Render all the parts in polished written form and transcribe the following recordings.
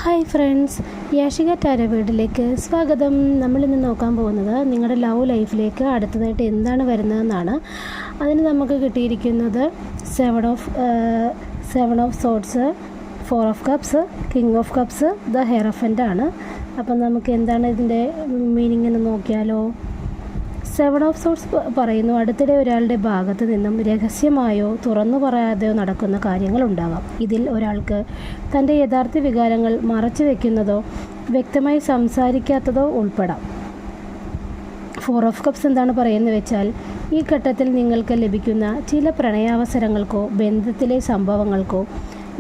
Hi friends, Yashika tarot വീഡിയോയിലേക്ക് സ്വാഗതം. നമ്മളിന്ന് നോക്കാൻ പോകുന്നത് നിങ്ങളുടെ ലവ് ലൈഫിലേക്ക് അടുത്തതായിട്ട് എന്താണ് വരുന്നതെന്നാണ്. അതിന് നമുക്ക് കിട്ടിയിരിക്കുന്നത് seven of swords, 4 of cups, king of cups, the hierophant ആണ്. അപ്പം നമുക്ക് എന്താണ് ഇതിൻ്റെ മീനിങ് എന്ന് നോക്കിയാലോ. 7 ഓഫ് സോർട്സ് പറയുന്നു, അടുത്തിടെ ഒരാളുടെ ഭാഗത്ത് നിന്നും രഹസ്യമായോ തുറന്നു പറയാതെയോ നടക്കുന്ന കാര്യങ്ങളുണ്ടാകാം. ഇതിൽ ഒരാൾക്ക് തൻ്റെ യഥാർത്ഥ വികാരങ്ങൾ മറച്ചു വയ്ക്കുന്നതോ വ്യക്തമായി സംസാരിക്കാത്തതോ ഉൾപ്പെടാം. 4 ഓഫ് കപ്സ് എന്താണ് പറയുന്നത് വെച്ചാൽ, ഈ ഘട്ടത്തിൽ നിങ്ങൾക്ക് ലഭിക്കുന്ന ചില പ്രണയാവസരങ്ങൾക്കോ ബന്ധത്തിലെ സംഭവങ്ങൾക്കോ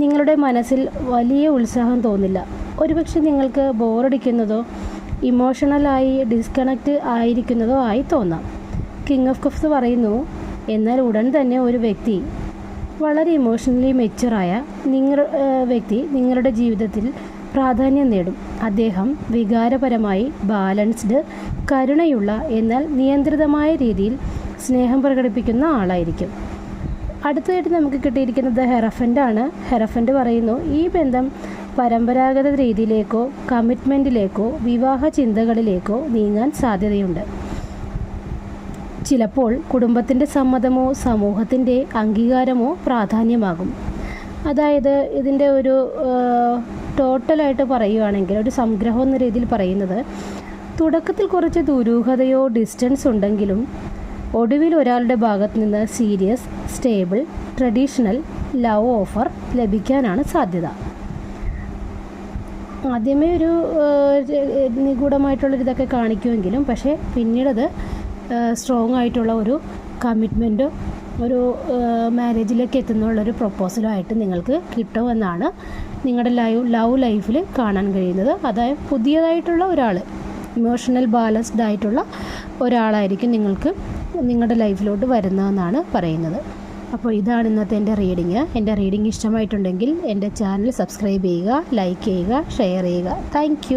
നിങ്ങളുടെ മനസ്സിൽ വലിയ ഉത്സാഹം തോന്നില്ല. ഒരുപക്ഷെ നിങ്ങൾക്ക് ബോറടിക്കുന്നതോ ഇമോഷണലായി ഡിസ്കണക്റ്റ് ആയിരിക്കുന്നതോ ആയി തോന്നാം. കിങ് ഓഫ് കപ്സ് പറയുന്നു, എന്നാൽ ഉടൻ തന്നെ ഒരു വ്യക്തി, വളരെ ഇമോഷണലി മെച്ചുറായ വ്യക്തി നിങ്ങളുടെ ജീവിതത്തിൽ പ്രാധാന്യം നേടും. അദ്ദേഹം വികാരപരമായി ബാലൻസ്ഡ്, കരുണയുള്ള എന്നാൽ നിയന്ത്രിതമായ രീതിയിൽ സ്നേഹം പ്രകടിപ്പിക്കുന്ന ആളായിരിക്കും. അടുത്തതായിട്ട് നമുക്ക് കിട്ടിയിരിക്കുന്നത് ഹെറഫൻ്റ് ആണ്. ഹെറഫൻ്റ് പറയുന്നു, ഈ ബന്ധം പരമ്പരാഗത രീതിയിലേക്കോ കമ്മിറ്റ്മെൻറ്റിലേക്കോ വിവാഹ ചിന്തകളിലേക്കോ നീങ്ങാൻ സാധ്യതയുണ്ട്. ചിലപ്പോൾ കുടുംബത്തിൻ്റെ സമ്മതമോ സമൂഹത്തിൻ്റെ അംഗീകാരമോ പ്രാധാന്യമാകും. അതായത് ഇതിൻ്റെ ഒരു ടോട്ടലായിട്ട് പറയുകയാണെങ്കിൽ, ഒരു സംഗ്രഹം എന്ന രീതിയിൽ പറയുന്നത്, തുടക്കത്തിൽ കുറച്ച് ദുരൂഹതയോ ഡിസ്റ്റൻസ് ഉണ്ടെങ്കിലും ഒടുവിൽ ഒരാളുടെ ഭാഗത്ത് നിന്ന് serious, stable, traditional love offer ലഭിക്കാനാണ് സാധ്യത. ആദ്യമേ ഒരു നിഗൂഢമായിട്ടുള്ളൊരിതൊക്കെ കാണിക്കുമെങ്കിലും പക്ഷേ പിന്നീടത് സ്ട്രോങ് ആയിട്ടുള്ള ഒരു കമ്മിറ്റ്മെൻറ്റോ ഒരു മാരേജിലേക്ക് എത്തുന്നുള്ളൊരു പ്രൊപ്പോസലോ ആയിട്ട് നിങ്ങൾക്ക് കിട്ടുമെന്നാണ് നിങ്ങളുടെ ലവ് ലൈഫിൽ കാണാൻ കഴിയുന്നത്. അതായത് പുതിയതായിട്ടുള്ള ഒരാൾ, ഇമോഷണൽ ബാലൻസ്ഡ് ആയിട്ടുള്ള ഒരാളായിരിക്കും നിങ്ങൾക്ക് നിങ്ങളുടെ ലൈഫിലോട്ട് വരുന്നതെന്നാണ് പറയുന്നത്. അപ്പോൾ ഇതാണ് ഇന്നത്തെ എൻ്റെ റീഡിങ്. എൻ്റെ റീഡിങ് ഇഷ്ടമായിട്ടുണ്ടെങ്കിൽ എൻ്റെ ചാനൽ സബ്സ്ക്രൈബ് ചെയ്യുക, ലൈക്ക് ചെയ്യുക, ഷെയർ ചെയ്യുക. താങ്ക്